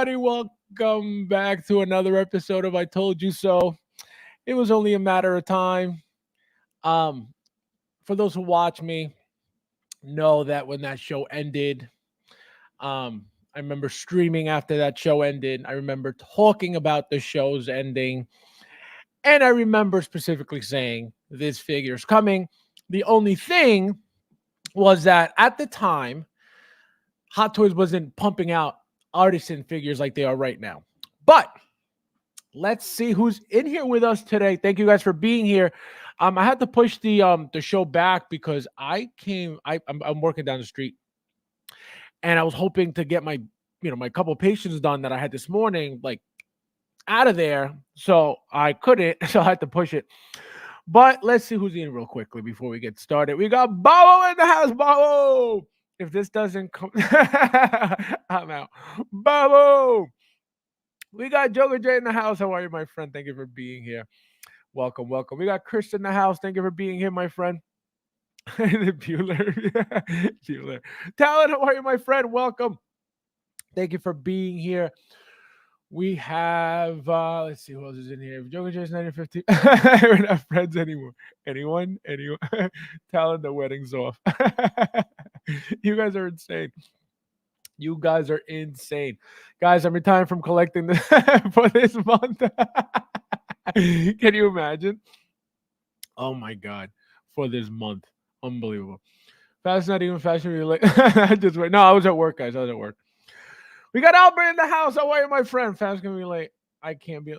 everybody. Welcome back to another episode of I Told You So. It was only a matter of time. Um, for those who watch me, know that when that show ended, I remember streaming after that show ended. I remember talking about the show's ending, and I remember specifically saying this figure's coming. The only thing was that at the time, Hot Toys wasn't pumping out artisan figures like they are right now. But let's see who's in here with us today. Thank you guys for being here. I had to push the show back because I'm working down the street, and I was hoping to get my couple patients done that I had this morning, like out of there. So I couldn't, so I had to push it. But let's see who's in real quickly before we get started. We got Bobo in the house. Bobo! If this doesn't come, I'm out. Bobo! We got Joker J in the house. How are you, my friend? Thank you for being here. Welcome, welcome. We got Chris in the house. Thank you for being here, my friend. The Bueller. Bueller. Talon, how are you, my friend? Welcome. Thank you for being here. We have, let's see who else is in here. Joker J's 1950. We're not friends anymore. Anyone? Anyone? Talon, the wedding's off. You guys are insane. You guys are insane. Guys, I'm retiring from collecting for this month. Can you imagine? Oh my God. For this month. Unbelievable. Fast, not even fashion related. Just wait. No, I was at work, guys. I was at work. We got Albert in the house. How are you, my friend? Fast gonna be late. I can't be.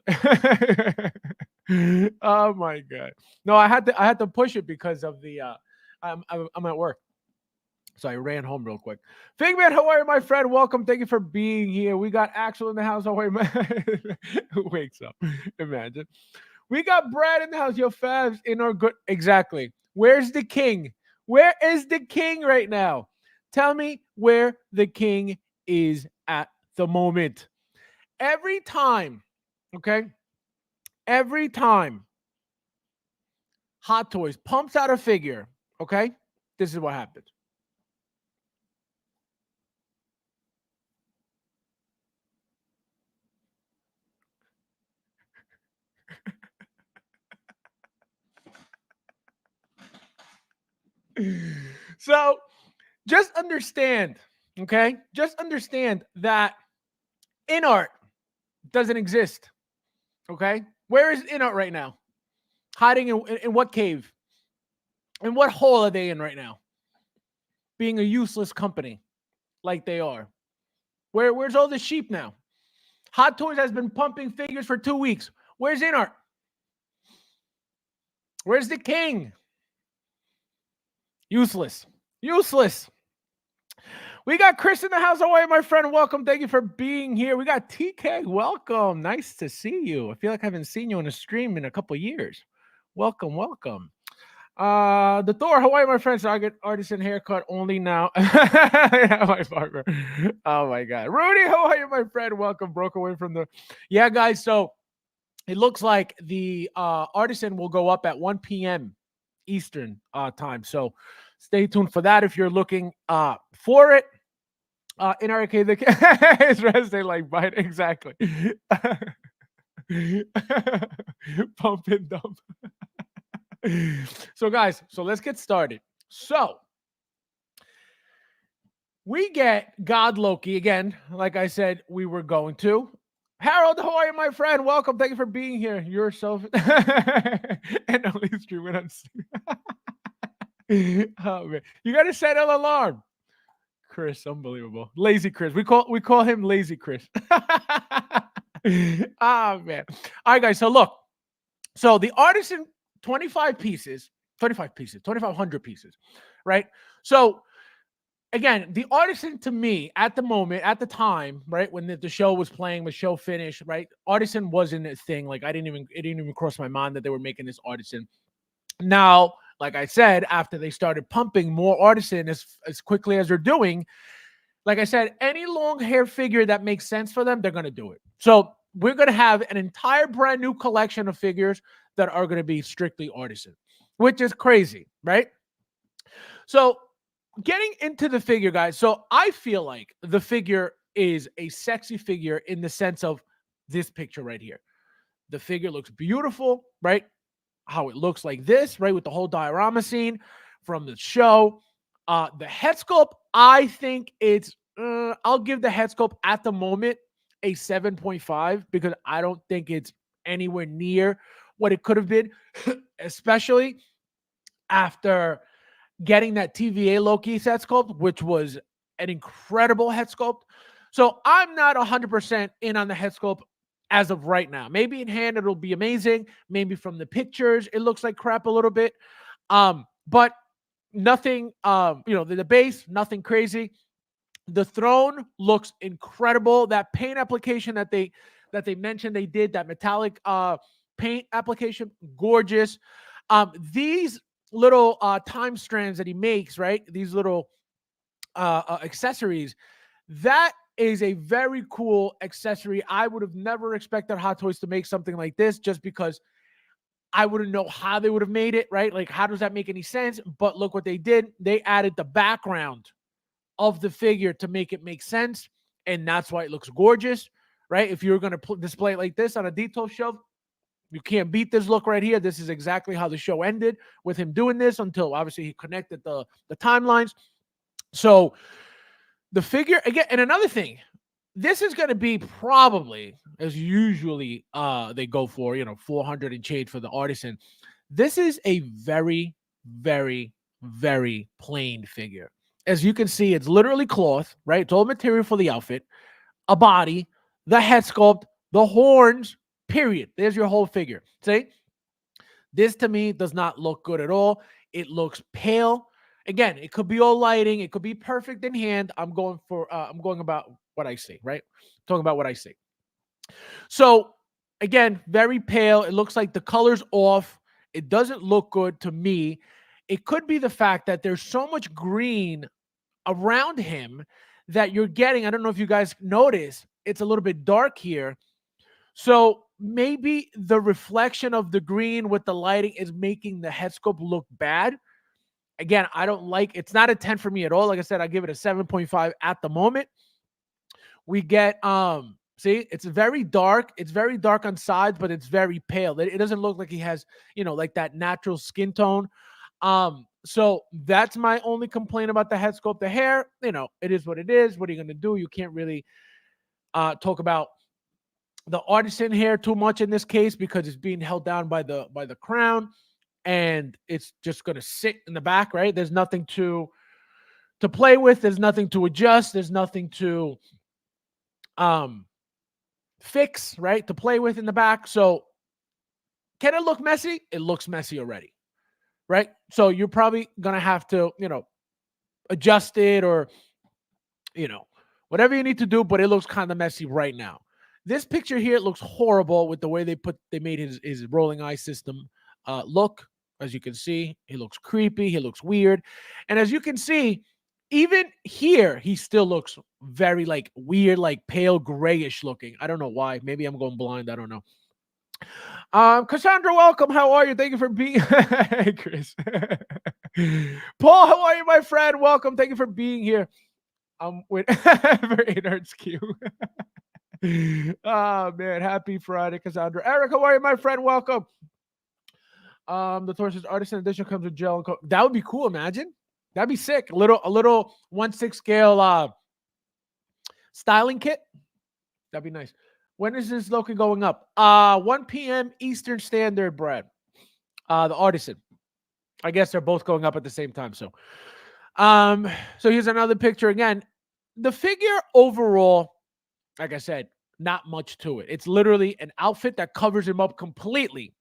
Oh my God. No, I had to push it because of the I'm at work. So I ran home real quick. Figman, how are you, my friend? Welcome. Thank you for being here. We got Axel in the house. How are you, who wakes up? Imagine. We got Brad in the house. Yo, Fabs in our good. Exactly. Where's the king? Where is the king right now? Tell me where the king is at the moment. Every time, okay? Every time Hot Toys pumps out a figure, okay? This is what happens. So just understand, okay? Just understand that in art doesn't exist, okay? Where is in art right now? Hiding in what cave? In what hole are they in right now? Being a useless company like they are. Where's all the sheep now? Hot Toys has been pumping figures for 2 weeks. Where's in art? Where's the king? Useless. Useless. We got Chris in the house. How are you, my friend? Welcome. Thank you for being here. We got TK. Welcome. Nice to see you. I feel like I haven't seen you on a stream in a couple years. Welcome, welcome. The Thor, how are you, my friend? So I get artisan haircut only now. Yeah, my partner. Oh my God. Rudy, how are you, my friend? Welcome. Broke away from the. Yeah, guys. So it looks like the artisan will go up at 1 p.m. Eastern time. So stay tuned for that if you're looking for it. In our case, it's resting like bite. Exactly. Pump and dump. So, guys, so let's get started. So, we get God Loki again. Like I said, we were going to. Harold, how are you, my friend? Welcome. Thank you for being here. You're so and only streaming on. Oh man, you gotta set an alarm. Chris, unbelievable. Lazy Chris. We call him Lazy Chris. Ah man. All right, guys. So look. So the artisan 25 pieces, 2,500 pieces, right? So again, the artisan to me at the moment, at the time, right, when the show was playing, the show finished, right? Artisan wasn't a thing. Like it didn't even cross my mind that they were making this artisan. Now, like I said, after they started pumping more artisan as quickly as they're doing, like I said, any long hair figure that makes sense for them, they're going to do it. So we're going to have an entire brand new collection of figures that are going to be strictly artisan, which is crazy, right? So getting into the figure, guys. So I feel like the figure is a sexy figure in the sense of this picture right here. The figure looks beautiful, right? How it looks like this, right? With the whole diorama scene from the show. The head sculpt, I think I'll give the head sculpt at the moment a 7.5 because I don't think it's anywhere near what it could have been, especially after getting that TVA Loki head sculpt, which was an incredible head sculpt. So I'm not 100% in on the head sculpt as of right now. Maybe in hand it'll be amazing. Maybe from the pictures it looks like crap a little bit. But nothing, the base, nothing crazy. The throne looks incredible. That paint application that they mentioned they did, that metallic paint application, gorgeous. These little time strands that he makes, right? These little accessories, that is a very cool accessory. I would have never expected Hot Toys to make something like this just because I wouldn't know how they would have made it, right? Like, how does that make any sense? But look what they did. They added the background of the figure to make it make sense. And that's why it looks gorgeous, right? If you're going to display it like this on a detail shelf, you can't beat this look right here. This is exactly how the show ended with him doing this until obviously he connected the timelines. So the figure, again, and another thing, this is going to be probably, as usually they go for, 400 and change for the artisan. This is a very, very, very plain figure. As you can see, it's literally cloth, right? It's all material for the outfit, a body, the head sculpt, the horns, period. There's your whole figure. See? This to me does not look good at all. It looks pale. Again, it could be all lighting. It could be perfect in hand. I'm going about what I see, right? Talking about what I see. So again, very pale. It looks like the color's off. It doesn't look good to me. It could be the fact that there's so much green around him that you're getting. I don't know if you guys notice, it's a little bit dark here. So maybe the reflection of the green with the lighting is making the head sculpt look bad. Again, I don't like, it's not a 10 for me at all. Like I said, I give it a 7.5 at the moment. We get, see, it's very dark. It's very dark on sides, but it's very pale. It doesn't look like he has, like that natural skin tone. So that's my only complaint about the head sculpt. The hair, it is what it is. What are you going to do? You can't really talk about the artisan hair too much in this case because it's being held down by the crown, and it's just going to sit in the back, right? There's nothing to play with. There's nothing to adjust. There's nothing to fix, right? To play with in the back. So can it look messy? It looks messy already, right? So you're probably going to have to, adjust it or, whatever you need to do, but it looks kind of messy right now. This picture here looks horrible with the way they made his rolling eye system look. As you can see, he looks creepy. He looks weird. And as you can see, even here, he still looks very like weird, like pale grayish looking. I don't know why. Maybe I'm going blind. I don't know. Cassandra, welcome. How are you? Thank you for being hey, Chris. Paul, how are you, my friend? Welcome. Thank you for being here. With for 8 Hertz Q. Oh man, happy Friday, Cassandra. Eric, how are you, my friend? Welcome. The Tortoise Artisan Edition comes with gel and coat. That would be cool. Imagine. That'd be sick. A little 1/6 scale styling kit. That'd be nice. When is this Loki going up? 1 p.m. Eastern Standard, Brad. The Artisan. I guess they're both going up at the same time. So here's another picture again. The figure overall, like I said, not much to it. It's literally an outfit that covers him up completely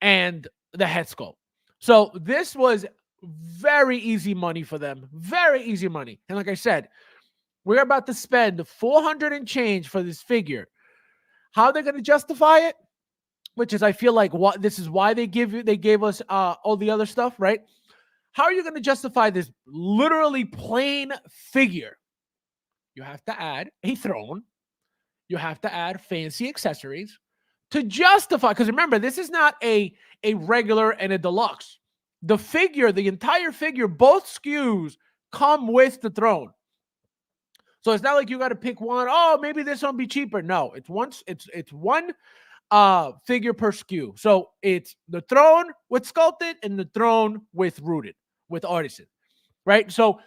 and the head sculpt. So this was very easy money for them. Very easy money. And like I said, we're about to spend 400 and change for this figure. How they're going to justify it? Which is, I feel like this is why they gave us all the other stuff, right? How are you going to justify this literally plain figure? You have to add a throne. You have to add fancy accessories to justify. Because remember, this is not a regular and a deluxe. The figure, the entire figure, both SKUs come with the throne. So it's not like you got to pick one. Oh, maybe this one be cheaper. No, it's one figure per SKU. So it's the throne with sculpted and the throne with rooted, with artisan, right? So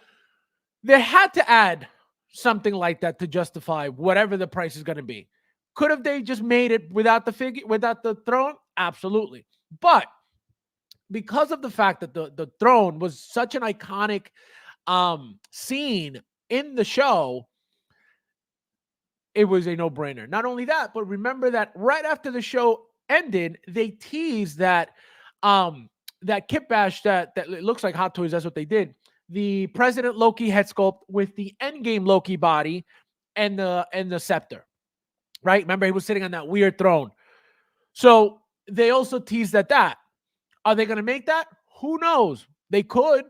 they had to add something like that to justify whatever the price is going to be. Could have they just made it without the figure, without the throne? Absolutely. But because of the fact that the throne was such an iconic scene in the show, it was a no-brainer. Not only that, but remember that right after the show ended, they teased that that kit bash that it looks like Hot Toys, that's what they did. The President Loki head sculpt with the Endgame Loki body and the scepter. Right? Remember, he was sitting on that weird throne. So they also teased that. Are they going to make that? Who knows? They could,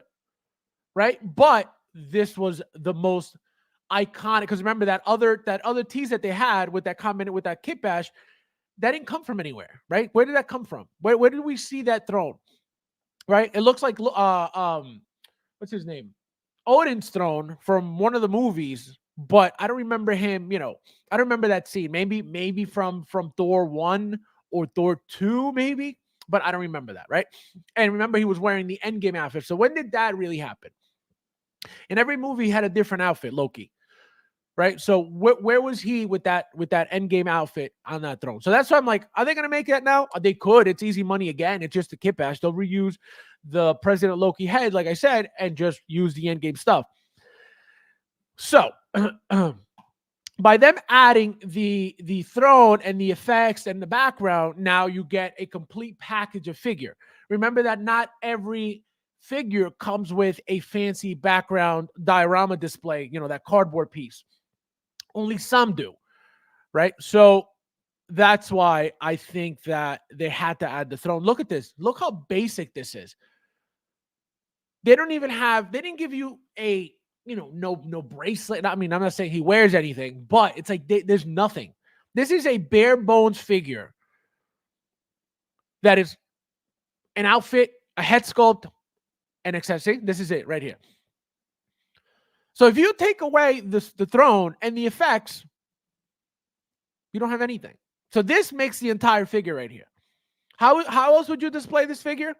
right? But this was the most iconic, because remember that other tease that they had with that comment with that kit bash, that didn't come from anywhere, right? Where did that come from? Where did we see that throne? Right? It looks like what's his name? Odin's throne from one of the movies, but I don't remember him, I don't remember that scene. Maybe from Thor 1 or Thor 2, maybe, but I don't remember that, right? And remember, he was wearing the Endgame outfit. So when did that really happen? In every movie, he had a different outfit, Loki, right? So where was he with that Endgame outfit on that throne? So that's why I'm like, are they going to make that now? They could. It's easy money again. It's just a kit bash. They'll reuse the President Loki head, like I said, and just use the Endgame stuff. So by them adding the throne and the effects and the background, now you get a complete package of figure. Remember that not every figure comes with a fancy background diorama display, that cardboard piece. Only some do, right? So that's why I think that they had to add the throne. Look at this. Look how basic this is. They didn't give you a, no bracelet. I mean, I'm not saying he wears anything, but it's like there's nothing. This is a bare bones figure that is an outfit, a head sculpt, and accessory. This is it right here. So if you take away the throne and the effects, you don't have anything. So this makes the entire figure right here. How else would you display this figure?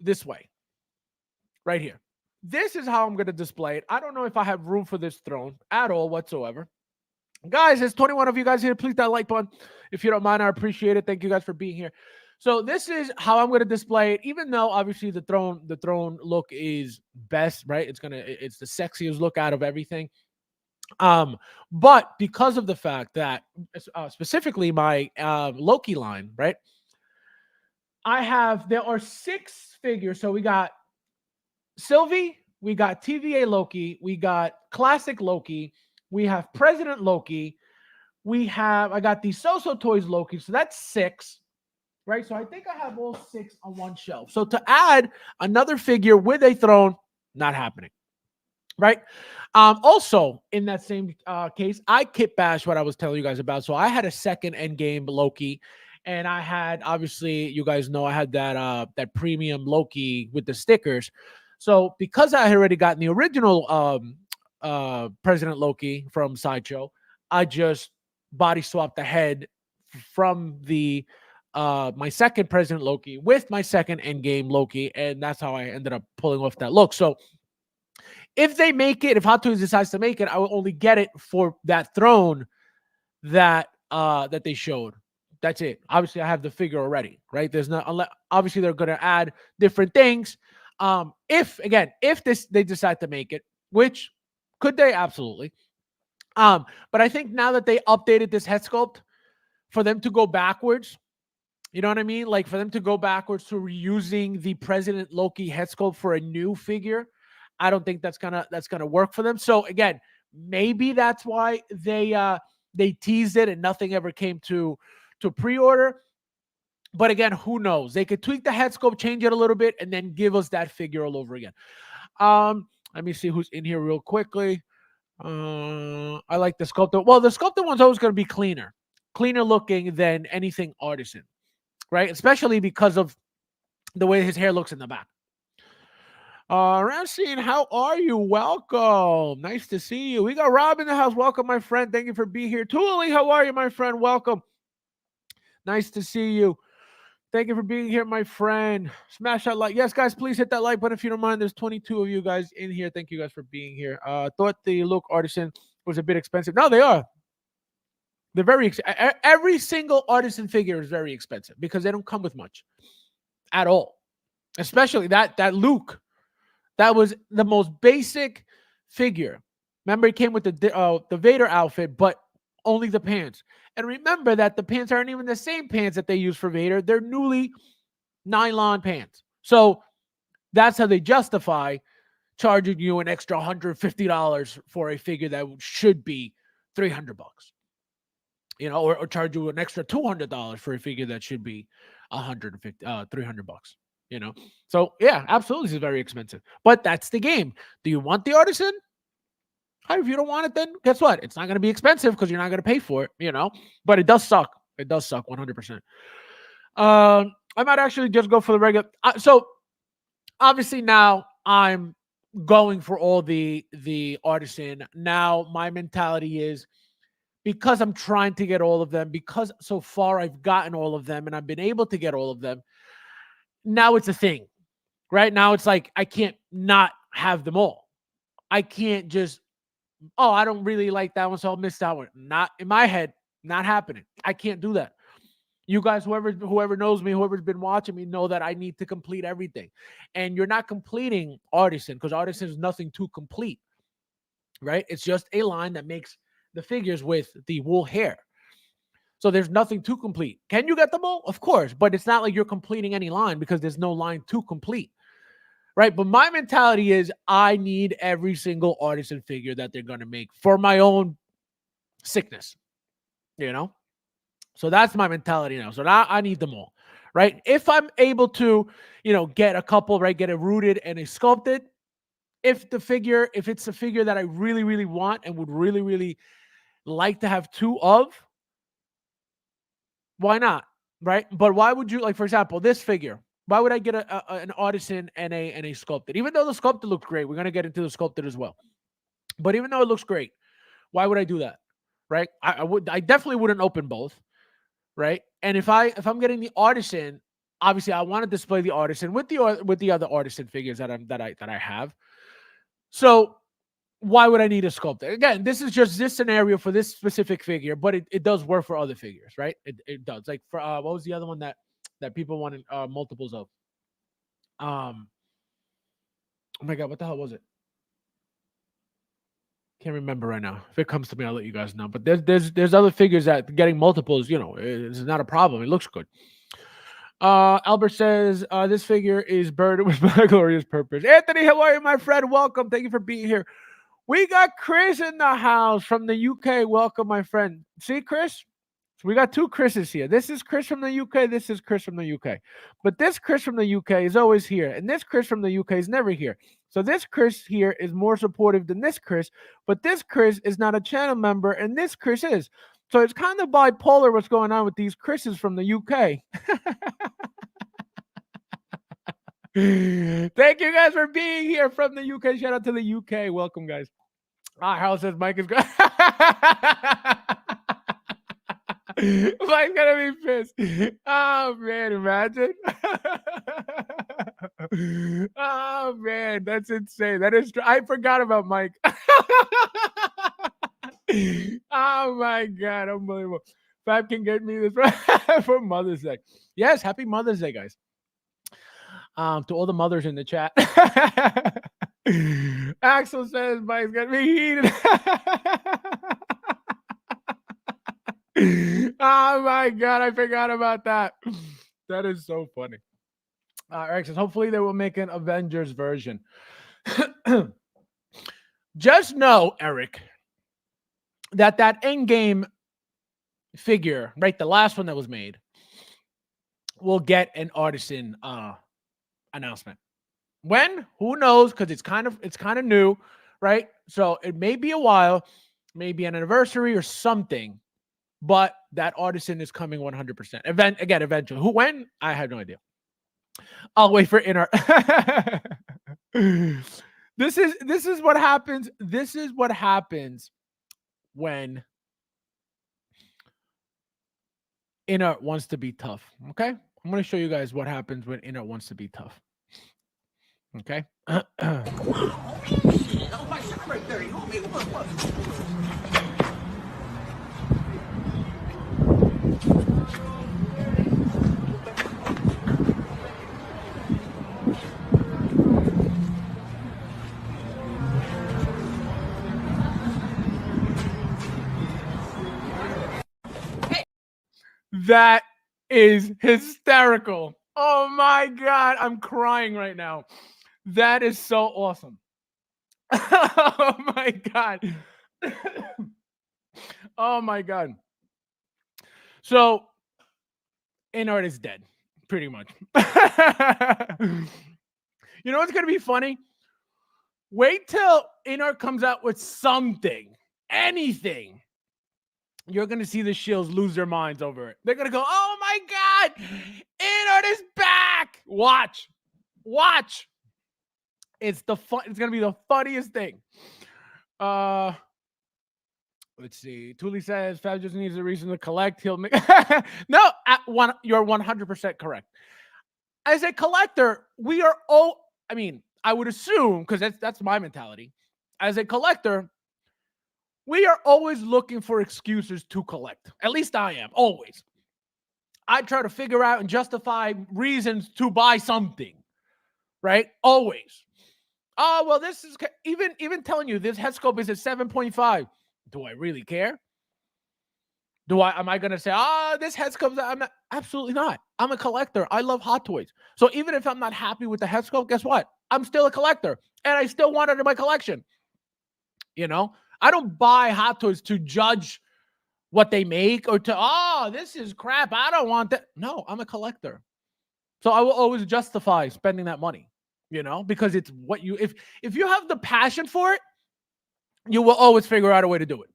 This way. Right here. This is how I'm going to display it. I don't know if I have room for this throne at all whatsoever. Guys, there's 21 of you guys here. Please that like button. If you don't mind, I appreciate it. Thank you guys for being here. So this is how I'm going to display it, even though obviously the throne look is best, right? It's the sexiest look out of everything. But because of the fact that specifically my Loki line, right? There are 6 figures. So we got Sylvie, we got TVA Loki, we got Classic Loki, we have President Loki, I got the So Toys Loki, so that's 6, right? So I think I have all 6 on one shelf. So to add another figure with a throne, not happening, right? Also, in that same case, I kit bash what I was telling you guys about. So I had a second Endgame Loki, and I had, obviously, you guys know, I had that premium Loki with the stickers. So because I had already gotten the original President Loki from Sideshow, I just body swapped the head from the my second President Loki with my second Endgame Loki, and that's how I ended up pulling off that look. So if they make it, if Hot Toys decides to make it, I will only get it for that throne that they showed. That's it. Obviously, I have the figure already, right? There's not, obviously they're going to add different things. If they decide to make it, which could they? Absolutely. But I think now that they updated this head sculpt, for them to go backwards, you know what I mean? Like for them to go backwards to reusing the President Loki head sculpt for a new figure, I don't think that's gonna work for them. So again, maybe that's why they teased it and nothing ever came to pre-order. But again, who knows? They could tweak the head sculpt, change it a little bit, and then give us that figure all over again. Let me see who's in here real quickly. I like the sculpted. Well, the sculpted one's always going to be cleaner looking than anything artisan, right? Especially because of the way his hair looks in the back. Ramsey, how are you? Welcome. Nice to see you. We got Rob in the house. Welcome, my friend. Thank you for being here. Tuli, how are you, my friend? Welcome. Nice to see you. Thank you for being here, my friend. Smash that like. Yes, guys, please hit that like button if you don't mind. There's 22 of you guys in here. Thank you guys for being here. Thought the Look Artisan was a bit expensive. No, they are. They're very every single artisan figure is very expensive because they don't come with much at all. Especially that Luke. That was the most basic figure. Remember, it came with the Vader outfit, but only the pants. And remember that the pants aren't even the same pants that they use for Vader. They're newly nylon pants. So that's how they justify charging you an extra $150 for a figure that should be $300. Or charge you an extra $200 for a figure that should be $300. So yeah, absolutely, it's very expensive. But that's the game. Do you want the artisan? If you don't want it, then guess what? It's not going to be expensive because you're not going to pay for it. But it does suck. It does suck 100%. I might actually just go for the regular. So obviously now I'm going for all the artisan. Now my mentality is, because I'm trying to get all of them, because so far I've gotten all of them and I've been able to get all of them, now it's a thing. Right now it's like I can't not have them all. I can't just, I don't really like that one, so I'll miss that one. Not in my head, not happening. I can't do that. You guys, whoever knows me, whoever's been watching me, know that I need to complete everything. And you're not completing artisan because artisan is nothing to complete. Right? It's just a line that makes the figures with the wool hair. So there's nothing to complete. Can you get them all? Of course, but it's not like you're completing any line because there's no line to complete. Right? But my mentality is I need every single artisan figure that they're going to make for my own sickness. So that's my mentality now. So now I need them all. Right? If I'm able to, get a couple, right, get a rooted and a sculpted, if it's a figure that I really, really want and would really, really like to have two of, why not? Right? But why would you, like, for example, this figure, why would I get an artisan and a sculpted? Even though the sculpted looks great, we're going to get into the sculpted as well. But even though it looks great, why would I do that? Right? I definitely wouldn't open both. Right? And if I'm getting the artisan, obviously I want to display the artisan with the other artisan figures that I have. So why would I need a sculptor? Again, this is just this scenario for this specific figure, but it does work for other figures, right? It does. Like for what was the other one that people wanted multiples of? Oh my god, what the hell was it? Can't remember right now. If it comes to me, I'll let you guys know. But there's other figures that getting multiples, is not a problem. It looks good. Albert says this figure is burdened with my glorious purpose. Anthony, how are you, my friend? Welcome. Thank you for being here. We got Chris in the house from the UK. Welcome, my friend. See, Chris? So we got two Chris's here. This is Chris from the UK. This is Chris from the UK. But this Chris from the UK is always here. And this Chris from the UK is never here. So this Chris here is more supportive than this Chris. But this Chris is not a channel member. And this Chris is. So it's kind of bipolar what's going on with these Chris's from the UK. Thank you guys for being here from the UK. Shout out to the UK. Welcome, guys. Harold says Mike is good. Mike's gonna be pissed. Oh man, imagine. Oh man, that's insane. That is. I forgot about Mike. Oh my god, unbelievable. Fab can get me this for Mother's Day. Yes, happy Mother's Day, guys. To all the mothers in the chat. Axel says Mike's gonna be heated. Oh my god, I forgot about that. That is so funny. Eric says, hopefully they will make an Avengers version. Just know, Eric, that Endgame figure, right, the last one that was made, will get an artisan announcement. When? Who knows? Because it's kind of new, right? So it may be a while, maybe an anniversary or something, but that artisan is coming 100%. Eventually. Who? When? I have no idea. I'll wait for in art. This is what happens. This is what happens when inner wants to be tough. Okay, I'm going to show you guys what happens when inner wants to be tough. Okay. That is hysterical. Oh my God. I'm crying right now. That is so awesome. Oh my God. Oh my God. So, Inart is dead, pretty much. You know what's going to be funny? Wait till Inart comes out with something, anything. You're going to see the Shills lose their minds over it. They're going to go, oh my God, Inart is back. Watch. It's going to be the funniest thing. Let's see. Thule says Fab just needs a reason to collect. He'll make no. You're 100% correct. As a collector, we are all. I mean, I would assume because that's my mentality. As a collector, we are always looking for excuses to collect. At least I am always. I try to figure out and justify reasons to buy something. Right? Always. Oh well, this is even telling you this head scope is at 7.5. Do I really care? Am I going to say, this head sculpt? I'm not, absolutely not. I'm a collector. I love Hot Toys. So even if I'm not happy with the head sculpt, guess what? I'm still a collector and I still want it in my collection. You know, I don't buy Hot Toys to judge what they make or to, this is crap. I don't want that. No, I'm a collector. So I will always justify spending that money, because it's what if you have the passion for it, you will always figure out a way to do it.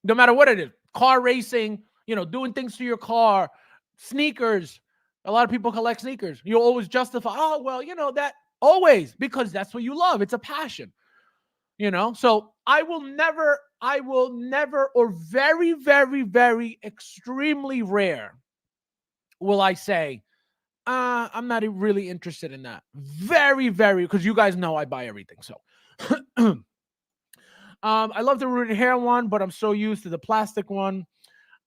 No matter what it is, car racing, doing things to your car, sneakers. A lot of people collect sneakers. You'll always justify, that always, because that's what you love. It's a passion, So I will never, or very, very, very extremely rare will I say, I'm not really interested in that. Very, very, because you guys know I buy everything. So I love the rooted hair one, but I'm so used to the plastic one.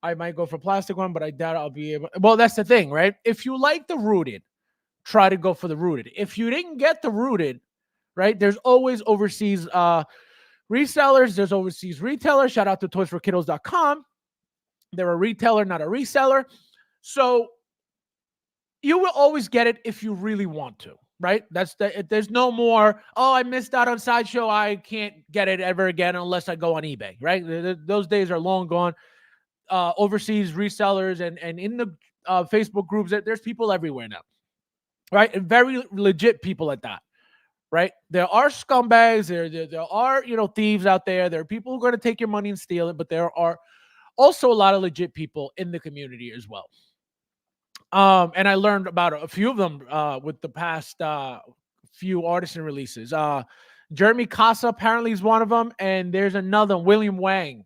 I might go for plastic one, but I doubt I'll be able. Well, that's the thing, right? If you like the rooted, try to go for the rooted. If you didn't get the rooted, right? There's always overseas resellers. There's overseas retailers. Shout out to toysforkiddos.com. They're a retailer, not a reseller. So you will always get it if you really want to. Right? There's no more, I missed out on Sideshow. I can't get it ever again unless I go on eBay, right? Those days are long gone. Overseas resellers and in the Facebook groups, there's people everywhere now, right? And very legit people at that, right? There are scumbags. There are, thieves out there. There are people who are going to take your money and steal it, but there are also a lot of legit people in the community as well. And I learned about a few of them with the past few artisan releases. Jeremy Casa apparently is one of them, and there's another, William Wang.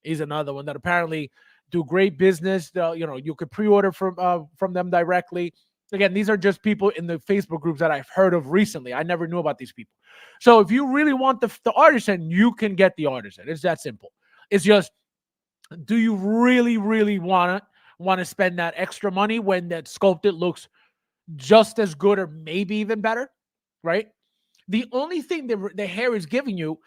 He's another one that apparently do great business. You could pre-order from them directly. Again, these are just people in the Facebook groups that I've heard of recently. I never knew about these people. So if you really want the artisan, you can get the artisan. It's that simple. It's just, do you really, really want to spend that extra money when that sculpted looks just as good or maybe even better, right? The only thing the hair is giving you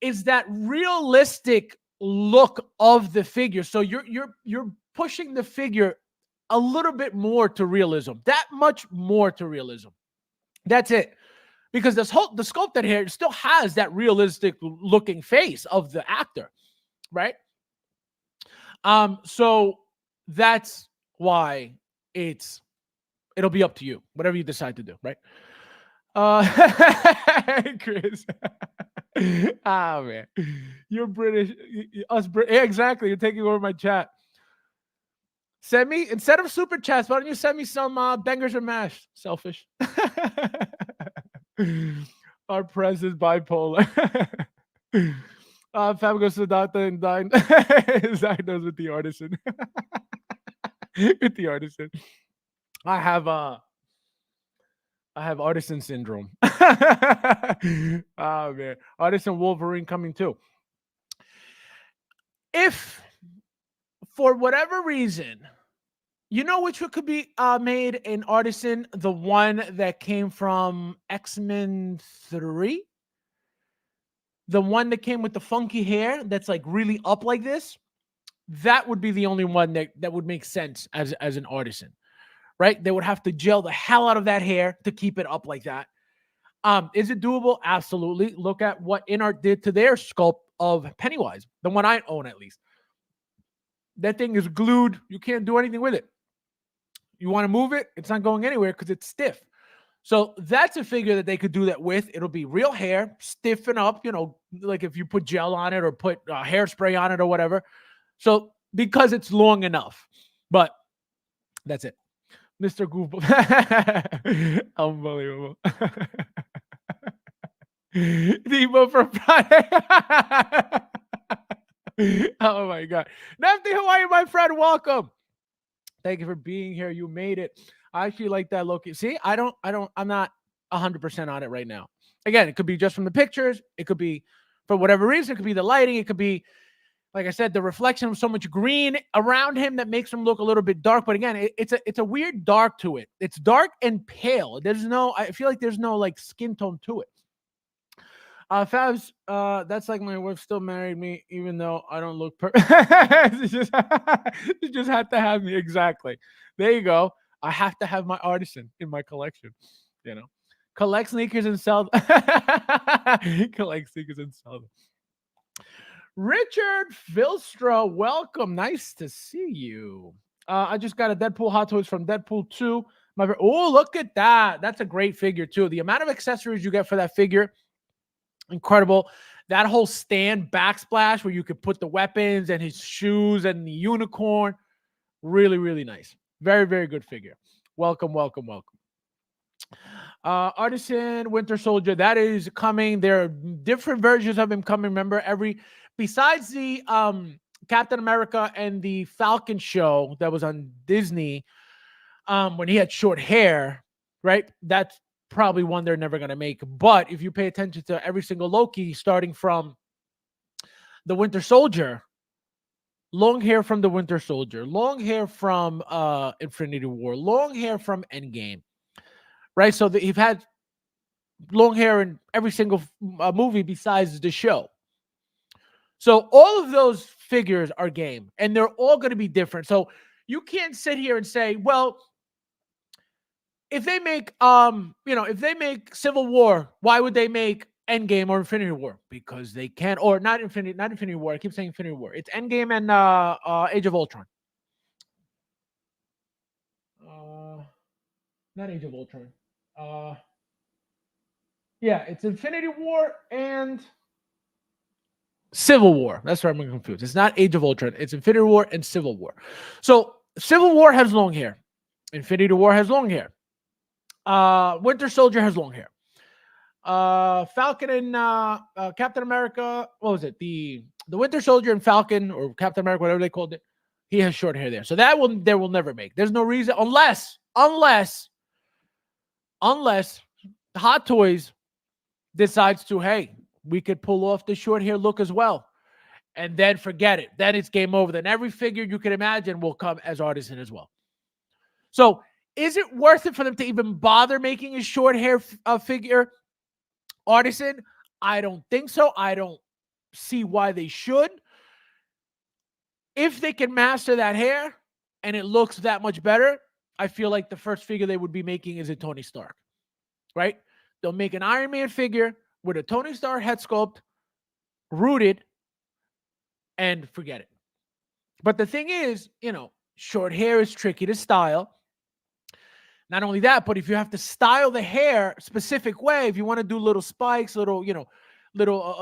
is that realistic look of the figure. So you're pushing the figure a little bit more to realism, that much more to realism. That's it. Because the sculpted hair still has that realistic looking face of the actor, right? So that's why it'll be up to you, whatever you decide to do, right? Chris. Man. You're British. Exactly. You're taking over my chat. Send me, instead of super chats, why don't you send me some bangers or mash? Selfish. Our press is bipolar. Fab goes to the doctor and is diagnosed with the artisan. With the artisan. I have artisan syndrome. Oh man. Artisan Wolverine coming too. If for whatever reason, you know which one could be made in artisan, the one that came from X-Men 3? The one that came with the funky hair that's like really up like this? That would be the only one that would make sense as an artisan, right? They would have to gel the hell out of that hair to keep it up like that. Is it doable? Absolutely. Look at what InArt did to their sculpt of Pennywise, the one I own at least. That thing is glued. You can't do anything with it. You want to move it, it's not going anywhere because it's stiff. So that's a figure that they could do that with. It'll be real hair, stiffen up, like if you put gel on it or put hairspray on it or whatever. So because it's long enough. But that's it. Mr. Goofball. Unbelievable. Debo for Friday. Oh my God. Nafty Hawaii, my friend, welcome. Thank you for being here. You made it. I actually like that Loki. See, I'm not 100% on it right now. Again, it could be just from the pictures. It could be for whatever reason. It could be the lighting. It could be, like I said, the reflection of so much green around him that makes him look a little bit dark. But again, it's a weird dark to it. It's dark and pale. I feel like there's no like skin tone to it. Fabs, that's like my wife still married me, even though I don't look you just have to have me. Exactly. There you go. I have to have my artisan in my collection. Collect sneakers and sell collect sneakers and sell them. Richard Filstra, welcome. Nice to see you. I just got a Deadpool Hot Toys from Deadpool 2. Oh, look at that. That's a great figure too. The amount of accessories you get for that figure, incredible. That whole stand backsplash where you could put the weapons and his shoes and the unicorn. Really, really nice. Very, very good figure. Welcome, welcome, welcome. Artisan Winter Soldier, that is coming. There are different versions of him coming. Remember, besides the Captain America and the Falcon show that was on Disney, when he had short hair, right? That's probably one they're never going to make. But if you pay attention to every single Loki, starting from the Winter Soldier, long hair from the Winter Soldier, long hair from Infinity War, long hair from Endgame, right? So you've had long hair in every single movie besides the show. So all of those figures are game, and they're all going to be different. So you can't sit here and say, well, if they make Civil War, why would they make Endgame or Infinity War? Because they can't, or not Infinity War. I keep saying Infinity War. It's Endgame and Age of Ultron. Not Age of Ultron. Yeah, it's Infinity War and Civil War. That's where I'm confused. It's not Age of Ultron. It's Infinity War and Civil War. So Civil War has long hair. Infinity War has long hair. Winter Soldier has long hair. Falcon and Captain America. What was it? The Winter Soldier and Falcon, or Captain America, whatever they called it. He has short hair there. So they will never make. There's no reason unless Hot Toys decides to, hey, we could pull off the short hair look as well. And then forget it. Then it's game over. Then every figure you can imagine will come as artisan as well. So is it worth it for them to even bother making a short hair figure artisan? I don't think so. I don't see why they should. If they can master that hair and it looks that much better, I feel like the first figure they would be making is a Tony Stark, right? They'll make an Iron Man figure with a Tony Stark head sculpt, rooted, and forget it. But the thing is, short hair is tricky to style. Not only that, but if you have to style the hair a specific way, if you want to do little spikes, little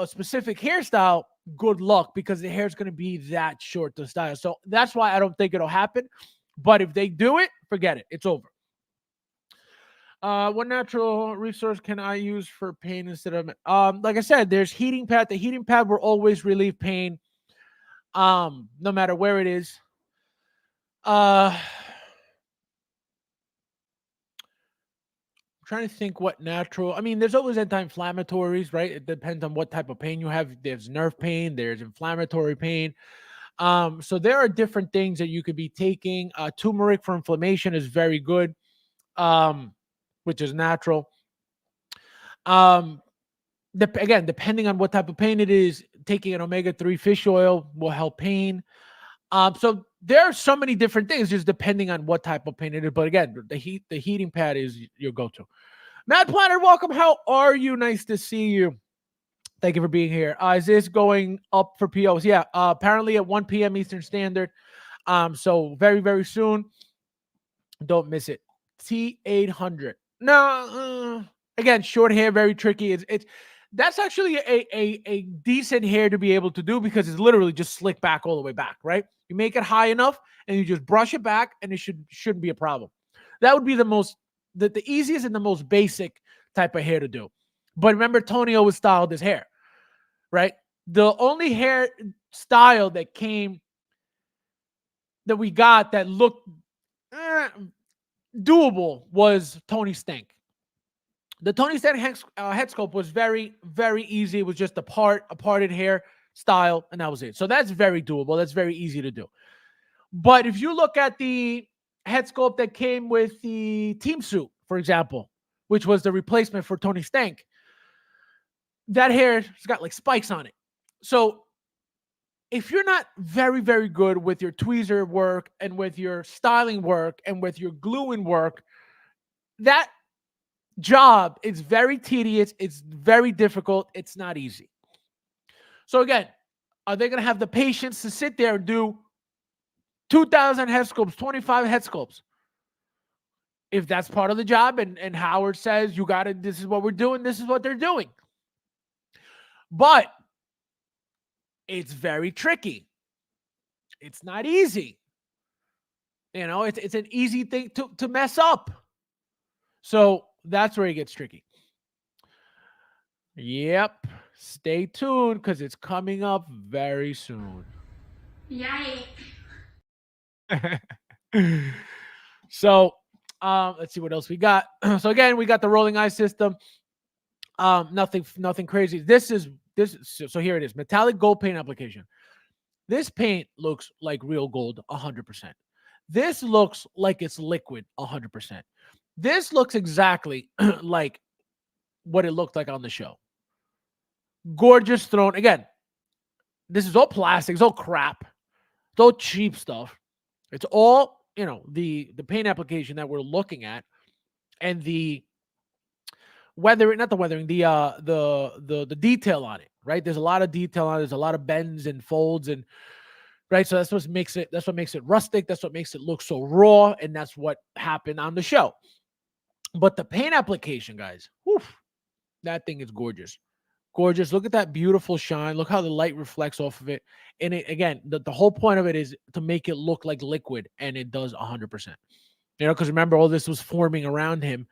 specific hairstyle, good luck, because the hair is going to be that short to style. So that's why I don't think it'll happen. But if they do it, forget it. It's over. What natural resource can I use for pain instead of like I said, there's heating pad. The heating pad will always relieve pain, no matter where it is. I'm trying to think what natural. I mean, there's always anti-inflammatories, right? It depends on what type of pain you have. There's nerve pain, there's inflammatory pain. So there are different things that you could be taking. Turmeric for inflammation is very good, um, which is natural. Um, again, depending on what type of pain it is, taking an omega-3 fish oil will help pain. So there are so many different things, just depending on what type of pain it is. But again, the heating pad is your go-to. Matt Planner, welcome. How are you? Nice to see you. Thank you for being here. Is this going up for POs? Yeah, apparently at 1 p.m. Eastern Standard. So very, very soon. Don't miss it. T800. No, again, short hair, very tricky. It's that's actually a decent hair to be able to do because it's literally just slick back all the way back, right? You make it high enough and you just brush it back, and it shouldn't be a problem. That would be the easiest and the most basic type of hair to do. But remember, Tony always styled his hair, right? The only hair style that we got that looked doable was Tony Stank. The Tony Stank head sculpt was very, very easy. It was just a parted hair style, and that was it. So that's very doable. That's very easy to do. But if you look at the head sculpt that came with the team suit, for example, which was the replacement for Tony Stank, that hair has got like spikes on it. So if you're not very, very good with your tweezer work and with your styling work and with your gluing work, that job is very tedious. It's very difficult. It's not easy. So again, are they going to have the patience to sit there and do 2,000 head sculpts, 25 head sculpts? If that's part of the job, and Howard says, you got to, this is what we're doing, this is what they're doing. But it's very tricky. It's not easy. You know, it's an easy thing to mess up. So that's where it gets tricky. Yep. Stay tuned because it's coming up very soon. Yay. So let's see what else we got. So again, we got the rolling eye system. Nothing crazy. This is so here it is. Metallic gold paint application. This paint looks like real gold 100%. This looks like it's liquid 100%. This looks exactly like what it looked like on the show. Gorgeous thrown. Again, this is all plastic. It's all crap. It's all cheap stuff. It's all, the paint application that we're looking at, and the weathering, not the weathering, the detail on it, right? There's a lot of detail on it. There's a lot of bends and folds, and right. So that's what makes it rustic. That's what makes it look so raw, and that's what happened on the show. But the paint application, guys, whew, that thing is gorgeous. Gorgeous. Look at that beautiful shine. Look how the light reflects off of it. And it, again, the whole point of it is to make it look like liquid, and it does 100%. Because remember, all this was forming around him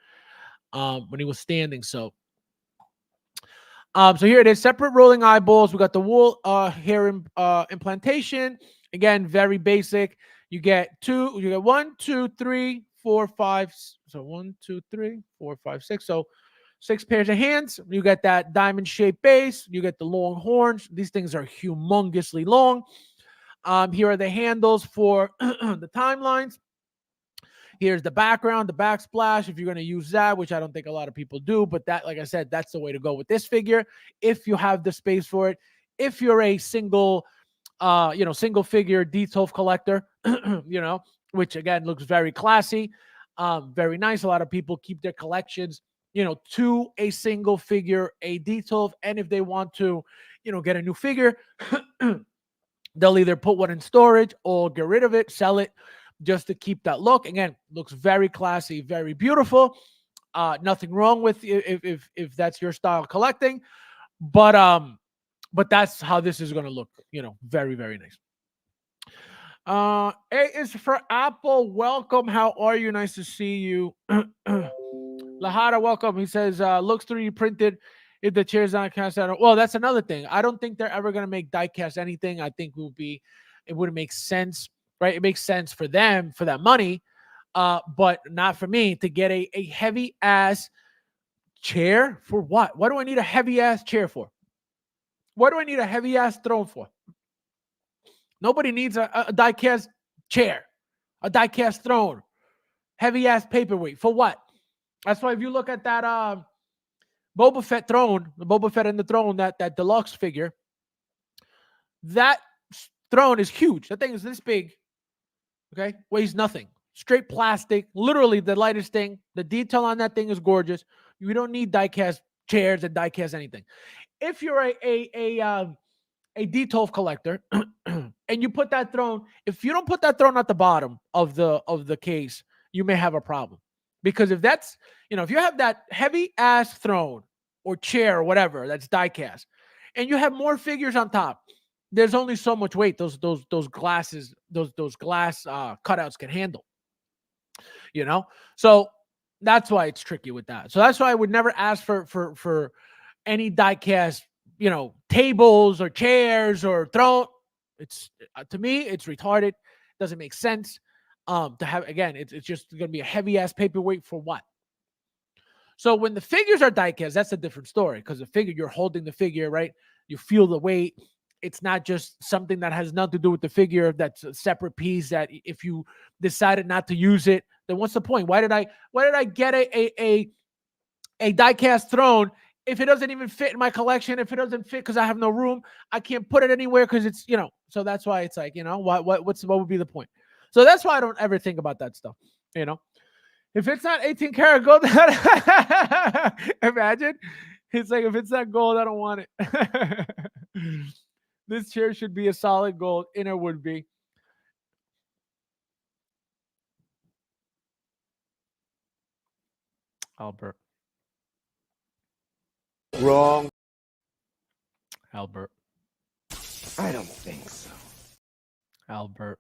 when he was standing. So here it is. Separate rolling eyeballs. We got the wool hair implantation. Again, very basic. You get 1, 2, 3, 4, 5. So 1, 2, 3, 4, 5, 6. So 6 pairs of hands. You get that diamond-shaped base. You get the long horns. These things are humongously long. Here are the handles for the timelines. Here's the background, the backsplash, if you're going to use that, which I don't think a lot of people do. But that, like I said, that's the way to go with this figure if you have the space for it. If you're a single figure detail collector, which, again, looks very classy, very nice. A lot of people keep their collections to a single figure, a detail. And if they want to, get a new figure, they'll either put one in storage or get rid of it, sell it just to keep that look. Again, looks very classy, very beautiful. Nothing wrong with if that's your style collecting, but that's how this is going to look, very, very nice. A is for Apple. Welcome. How are you? Nice to see you. Lahara, welcome. He says, looks 3D printed. If the chair's not cast out. Well, that's another thing. I don't think they're ever going to make die cast anything. I think it wouldn't make sense, right? It makes sense for them for that money, but not for me to get a heavy ass chair for what? What do I need a heavy ass chair for? What do I need a heavy ass throne for? Nobody needs a die cast chair, a die cast throne, heavy ass paperweight for what? That's why if you look at that Boba Fett throne, the Boba Fett and the throne, that deluxe figure, that throne is huge. That thing is this big. Okay, weighs nothing. Straight plastic, literally the lightest thing. The detail on that thing is gorgeous. You don't need die-cast chairs and die-cast anything. If you're a D12 collector and you put that throne, if you don't put that throne at the bottom of the case, you may have a problem. Because if that's, if you have that heavy ass throne or chair or whatever that's die-cast, and you have more figures on top, there's only so much weight those glasses, those glass cutouts can handle. So that's why it's tricky with that. So that's why I would never ask for any die-cast, tables or chairs or throne. It's to me, it's retarded. Doesn't make sense. To have, again, it's just going to be a heavy ass paperweight for what? So when the figures are die-cast, that's a different story, because the figure, you're holding the figure, right? You feel the weight. It's not just something that has nothing to do with the figure. That's a separate piece that if you decided not to use it, then what's the point? Why did I get a die-cast throne if it doesn't even fit in my collection? If it doesn't fit because I have no room, I can't put it anywhere because it's, so that's why it's like, what would be the point? So that's why I don't ever think about that stuff, If it's not 18 karat gold, imagine. It's like, if it's not gold, I don't want it. This chair should be a solid gold. Inner would be. Albert. Wrong. Albert. I don't think so. Albert.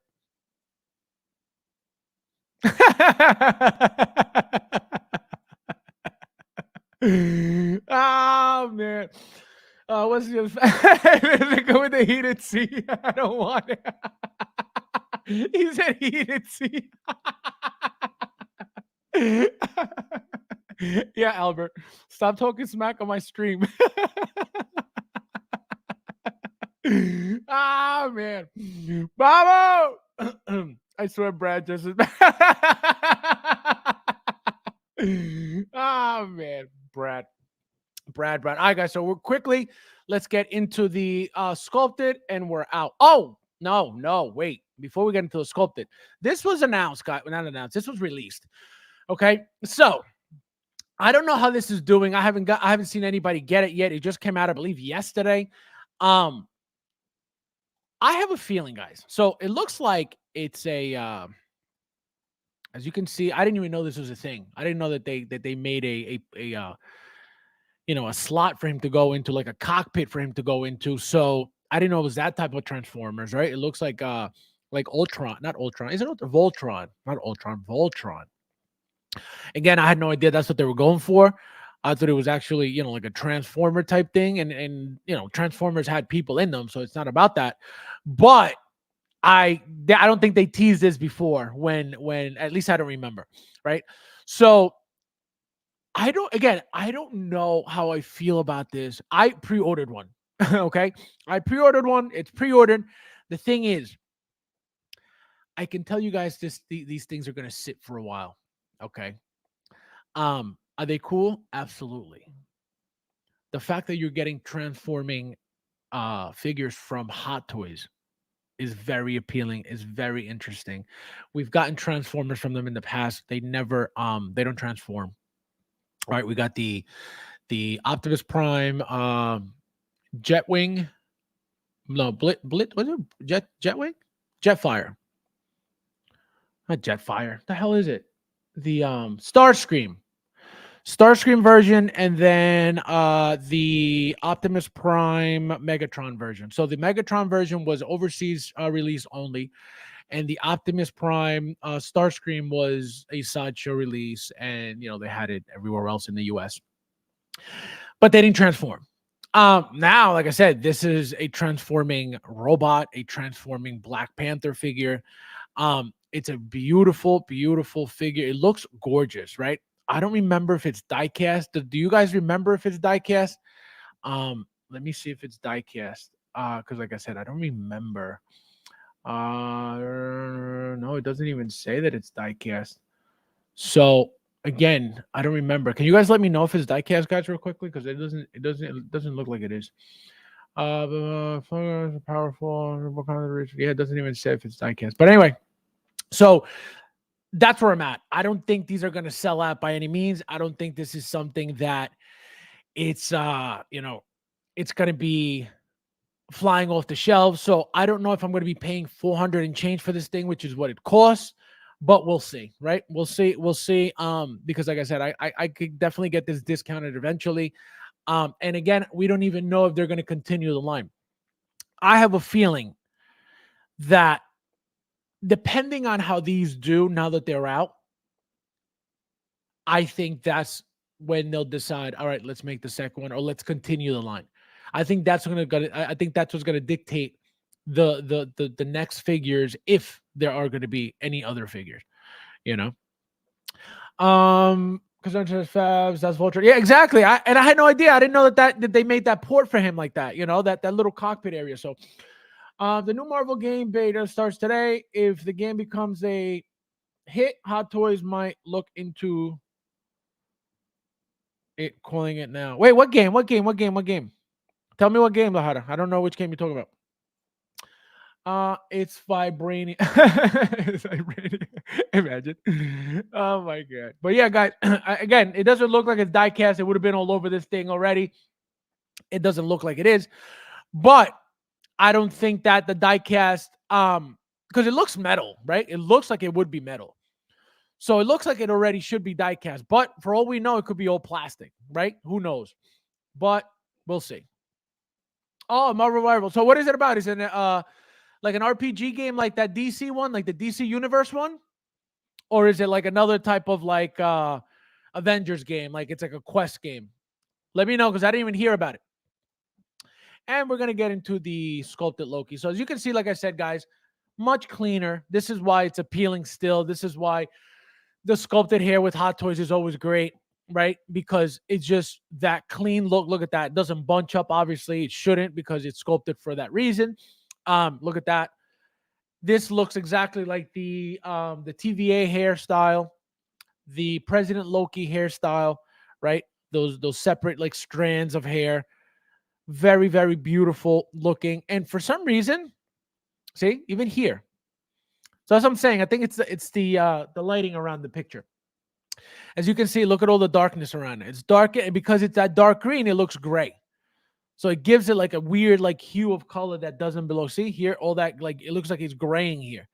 Oh man. What's your go with the heated seat? I don't want it. He said heated seat. Yeah, Albert. Stop talking smack on my stream. Ah, man. Bravo! I swear Brad just is. Oh, man. Brad. All right, guys. So we're quickly, let's get into the sculpted, and we're out. Oh, no, wait. Before we get into the sculpted, this was announced, guys. Not announced. This was released. Okay. So I don't know how this is doing. I haven't seen anybody get it yet. It just came out, I believe, yesterday. I have a feeling, guys. So it looks like it's a as you can see, I didn't even know this was a thing. I didn't know that they made a slot for him to go into, like a cockpit for him to go into. So I didn't know it was that type of Transformers, right? It looks like Ultron, not Ultron. Is it Voltron? Not Ultron, Voltron. Again, I had no idea that's what they were going for. I thought it was actually, like a Transformer type thing, and Transformers had people in them, so it's not about that. But I don't think they teased this before, when at least I don't remember, right? So I don't know how I feel about this. I pre-ordered one. Okay, I pre-ordered one. It's pre-ordered. The thing is, I can tell you guys these things are going to sit for a while. Okay. Are they cool? Absolutely. The fact that you're getting transforming figures from Hot Toys is very appealing, is very interesting. We've gotten Transformers from them in the past. They never they don't transform. All right, we got the Optimus Prime Jetwing. No, Blit was it Jetwing? Jetfire. Not Jetfire. The hell is it? The Starscream version, and then the Optimus Prime Megatron version. So the Megatron version was overseas release only, and the Optimus Prime Starscream was a sideshow release, and they had it everywhere else in the US, but they didn't transform. Now, like I said, this is a transforming robot, a transforming Black Panther figure. It's a beautiful, beautiful figure. It looks gorgeous, right? I don't remember if it's diecast. Do you guys remember if it's diecast? Let me see if it's diecast. Because like I said, I don't remember. No, it doesn't even say that it's diecast. So again, I don't remember. Can you guys let me know if it's diecast, guys, real quickly? Because it doesn't look like it is. Powerful. Yeah, it doesn't even say if it's diecast. But anyway, so that's where I'm at. I don't think these are going to sell out by any means. I don't think this is something that it's it's going to be flying off the shelves. So I don't know if I'm going to be paying 400 and change for this thing, which is what it costs, but we'll see, right? We'll see. Because like I said, I could definitely get this discounted eventually. And again, we don't even know if they're going to continue the line. I have a feeling that depending on how these do now that they're out, I think that's when they'll decide, all right, let's make the second one or let's continue the line. I think that's I think that's what's gonna dictate the next figures, if there are gonna be any other figures, you know. Because Fabs, that's Vulture. Yeah, exactly. I had no idea. I didn't know that they made that port for him like that, that little cockpit area. So the new Marvel game beta starts today. If the game becomes a hit, Hot Toys might look into it, calling it now. Wait, what game? What game? Tell me what game, Lahara. I don't know which game you're talking about. It's vibranium. It's vibranium. Imagine. Oh my god. But yeah, guys. Again, it doesn't look like it's diecast. It would have been all over this thing already. It doesn't look like it is, but I don't think that the diecast, because it looks metal, right? It looks like it would be metal. So it looks like it already should be diecast, but for all we know, it could be all plastic, right? Who knows? But we'll see. Oh, Marvel Rival. So what is it about? Is it like an RPG game like that DC one, like the DC Universe one? Or is it like another type of like Avengers game, like it's like a quest game? Let me know, because I didn't even hear about it. And we're going to get into the sculpted Loki. So as you can see, like I said, guys, much cleaner. This is why it's appealing still. This is why the sculpted hair with Hot Toys is always great, right? Because it's just that clean look. Look at that. It doesn't bunch up. Obviously, it shouldn't, because it's sculpted for that reason. Look at that. This looks exactly like the TVA hairstyle, the President Loki hairstyle, right? Those separate like strands of hair. Very, very beautiful looking. And for some reason, see, even here. So that's what I'm saying. I think it's the lighting around the picture. As you can see, look at all the darkness around it. It's dark, and because it's that dark green, it looks gray. So it gives it like a weird like hue of color that doesn't belong. See here, all that, like it looks like it's graying here,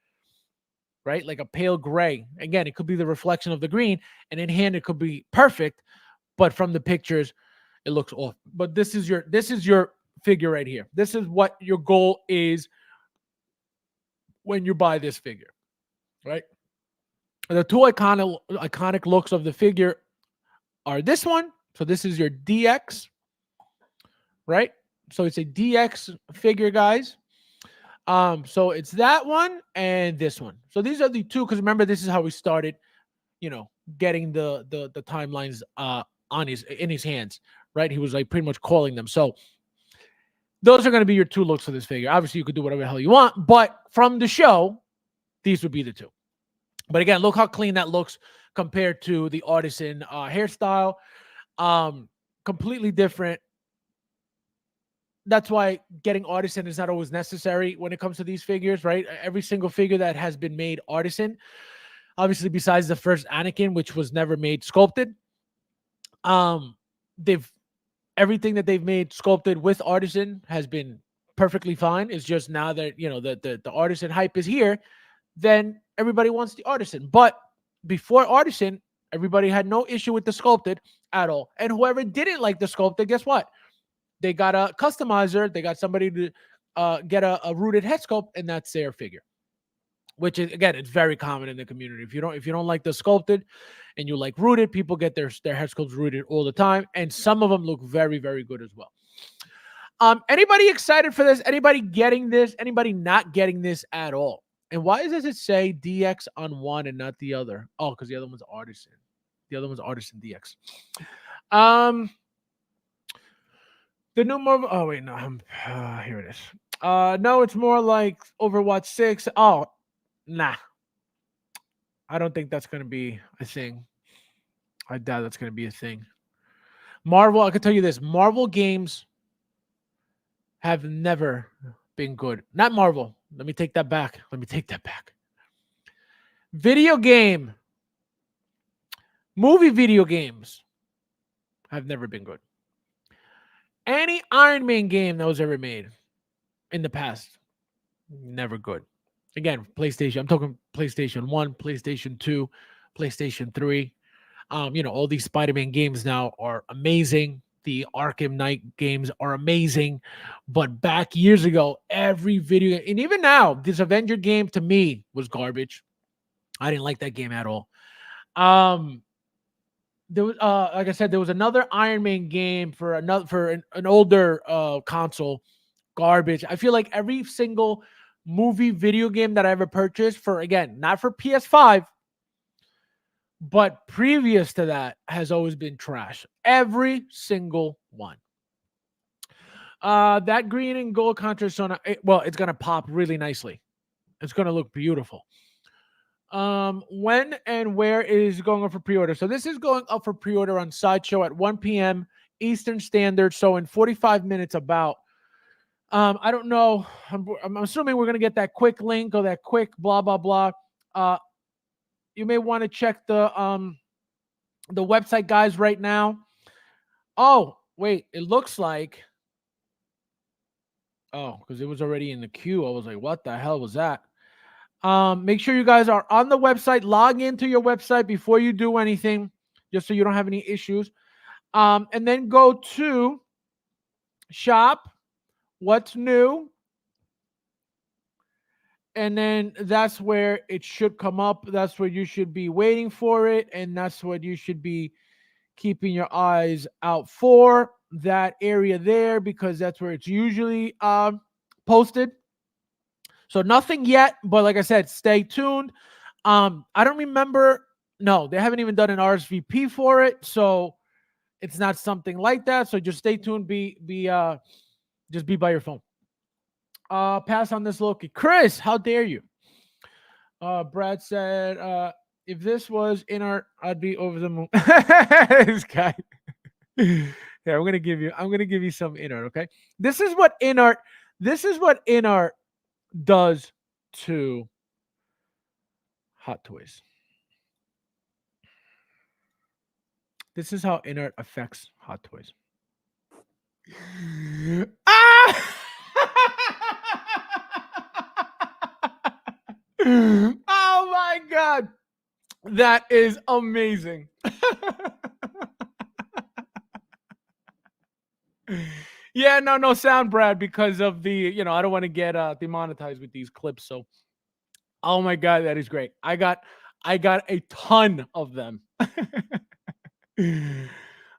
right? Like a pale gray. Again, it could be the reflection of the green, and in hand it could be perfect, but from the pictures, it looks off. But this is your figure right here. This is what your goal is when you buy this figure, right? The two iconic looks of the figure are this one. So this is your DX, right? So it's a DX figure, guys. So it's that one and this one. So these are the two, because remember, this is how we started, getting the timelines in his hands, right? He was like pretty much calling them. So those are going to be your two looks for this figure. Obviously, you could do whatever the hell you want, but from the show, these would be the two. But again, look how clean that looks compared to the Artisan hairstyle. Completely different. That's why getting Artisan is not always necessary when it comes to these figures, right? Every single figure that has been made Artisan, obviously besides the first Anakin, which was never made sculpted, everything that they've made sculpted with Artisan has been perfectly fine. It's just now that the Artisan hype is here, then everybody wants the Artisan. But before Artisan, everybody had no issue with the sculpted at all. And whoever didn't like the sculpted, guess what? They got a customizer. They got somebody to get a rooted head sculpt, and that's their figure. which is, again, it's very common in the community. If you don't like the sculpted and you like rooted, people get their head sculpts rooted all the time, and some of them look very, very good as well. Anybody excited for this? Anybody getting this? Anybody not getting this at all? And why does it say DX on one and not the other? Oh, because the other one's Artisan. The other one's Artisan DX. The new Marvel. Oh wait, no. Here it is. No, it's more like Overwatch 6. Oh, nah. I don't think that's gonna be a thing. I doubt that's gonna be a thing. Marvel. I can tell you this: Marvel games have never been good. Not Marvel. Let me take that back. Movie video games have never been good. Any Iron Man game that was ever made in the past, never good. Again, PlayStation. I'm talking PlayStation 1, PlayStation 2, PlayStation 3. All these Spider-Man games now are amazing. The Arkham Knight games are amazing. But back years ago, every video, and even now, this Avenger game to me was garbage. I didn't like that game at all. There was, like I said, there was another Iron Man game for an older console. Garbage. I feel like every single movie video game that I ever purchased for, again, not for PS5, but previous to that, has always been trash. Every single one. That green and gold contrast on it's gonna pop really nicely. It's gonna look beautiful. When and where is going up for pre-order? So this is going up for pre-order on Sideshow at 1 p.m. Eastern Standard. So in 45 minutes about. I don't know. I'm assuming we're gonna get that quick link or that quick blah blah blah. You may want to check the website, guys, right now. Oh, wait, it looks like. Oh, because it was already in the queue. I was like, what the hell was that? Make sure you guys are on the website. Log into your website before you do anything, just so you don't have any issues. And then go to shop. What's new? And then that's where it should come up. That's where you should be waiting for it. And that's what you should be keeping your eyes out for, that area there, because that's where it's usually posted. So nothing yet, but like I said, stay tuned. I don't remember. No, they haven't even done an RSVP for it. So it's not something like that. So just stay tuned. Just be by your phone. Pass on this Loki. Chris, how dare you? Brad said, if this was in art, I'd be over the moon. This guy. Yeah, I'm gonna give you some in art, okay? This is what in art does to Hot Toys. This is how in art affects Hot Toys. Ah! Oh my god, that is amazing. Yeah, no sound, Brad, because of the I don't want to get demonetized with these clips. So, oh my god, that is great. I got a ton of them.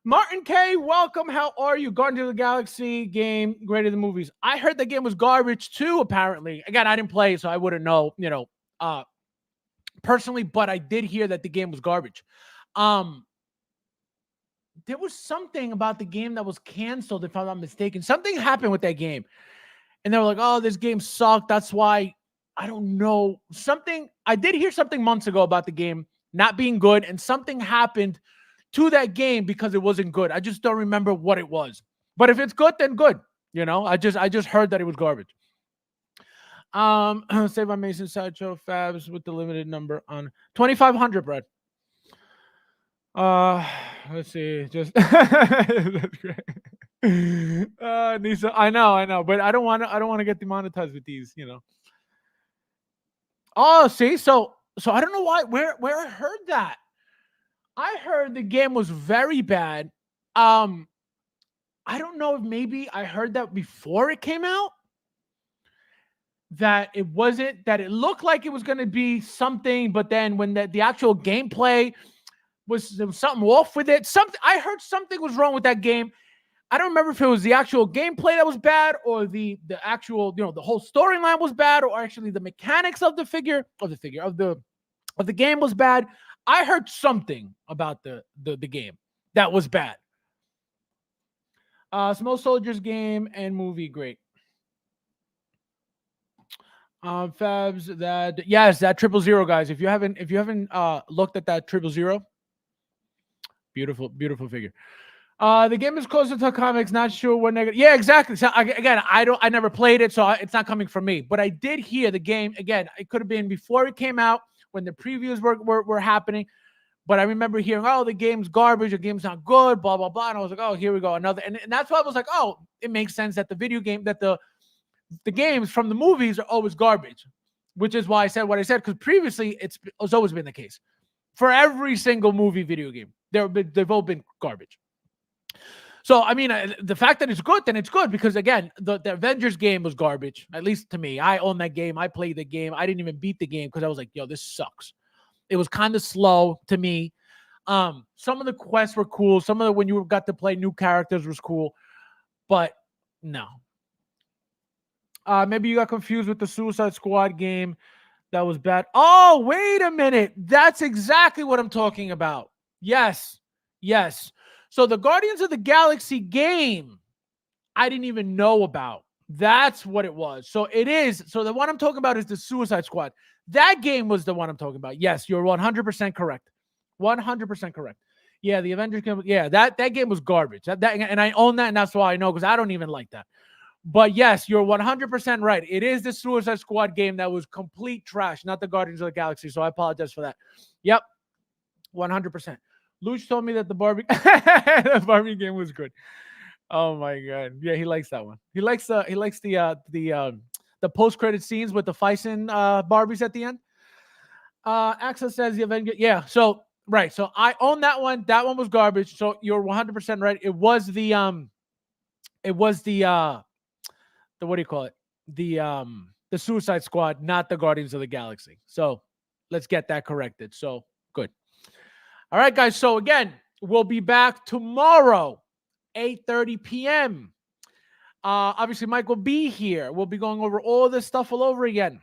Martin K, welcome. How are you? Guardians of the Galaxy game, greater than movies. I heard the game was garbage too, apparently. Again, I didn't play, so I wouldn't know, personally, but I did hear that the game was garbage. There was something about the game that was canceled, if I'm not mistaken. Something happened with that game. And they were like, oh, this game sucked. That's why, I don't know. I did hear something months ago about the game not being good, and something happened to that game because it wasn't good. I just don't remember what it was. But if it's good, then good. I just heard that it was garbage. Save by Mason Sideshow Fabs with the limited number on 2,500, Brad. Let's see. Just that's great. Nisa, I know, but I don't want to get demonetized with these, Oh, see, so I don't know where I heard that. I heard the game was very bad. I don't know if maybe I heard that before it came out. that it wasn't, that it looked like it was going to be something, but then when the actual gameplay there was something off with it. I heard something was wrong with that game. I don't remember if it was the actual gameplay that was bad, or the actual, the whole storyline was bad, or actually the mechanics of the game was bad. I heard something about the game that was bad. Small Soldiers game and movie, great. Fabs, that 000, guys. If you haven't looked at that 000, beautiful figure. The game is closer to comics. Not sure what negative. Yeah, exactly. So I never played it, so it's not coming from me. But I did hear the game. Again, it could have been before it came out, when the previews were happening. But I remember hearing, oh, the game's garbage, the game's not good, blah blah blah. And I was like, oh, here we go, another. And that's why I was like, oh, it makes sense that the video game, that the games from the movies are always garbage, which is why I said what I said, because previously it's always been the case for every single movie video game. They've all been garbage. So, I mean, the fact that it's good, then it's good, because, again, the Avengers game was garbage, at least to me. I own that game. I played the game. I didn't even beat the game because I was like, yo, this sucks. It was kind of slow to me. Some of the quests were cool. Some of the, when you got to play new characters, was cool. But no. Maybe you got confused with the Suicide Squad game. That was bad. Oh, wait a minute. That's exactly what I'm talking about. Yes. So the Guardians of the Galaxy game, I didn't even know about. That's what it was. So it is. So the one I'm talking about is the Suicide Squad. That game was the one I'm talking about. Yes, you're 100% correct. 100% correct. Yeah, the Avengers game. Yeah, that game was garbage. That and I own that, and that's why I know, because I don't even like that. But yes, you're 100% right. It is the Suicide Squad game that was complete trash, not the Guardians of the Galaxy. So I apologize for that. Yep, 100%. Luch told me that the Barbie game was good. Oh my god, yeah, he likes that one. He likes the post-credit scenes with the Fison Barbies at the end. Axel says the Avenger. Yeah, so right. So I own that one. That one was garbage. So you're 100% right. It was the what do you call it? The Suicide Squad, not the Guardians of the Galaxy. So let's get that corrected. So good. All right, guys. So again, we'll be back tomorrow, 8:30 p.m. Obviously, Mike will be here. We'll be going over all this stuff all over again.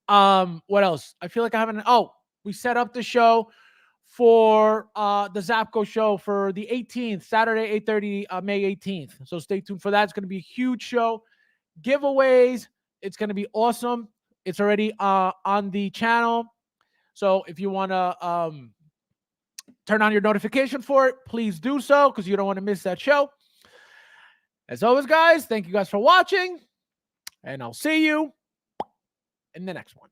What else? I feel like I haven't. Oh, we set up the show for the Zapco show for the 18th, Saturday, 8:30, May 18th. So stay tuned for that. It's going to be a huge show. Giveaways. It's going to be awesome. It's already on the channel. So if you want to turn on your notification for it, please do so, because you don't want to miss that show. As always, guys, thank you guys for watching, and I'll see you in the next one.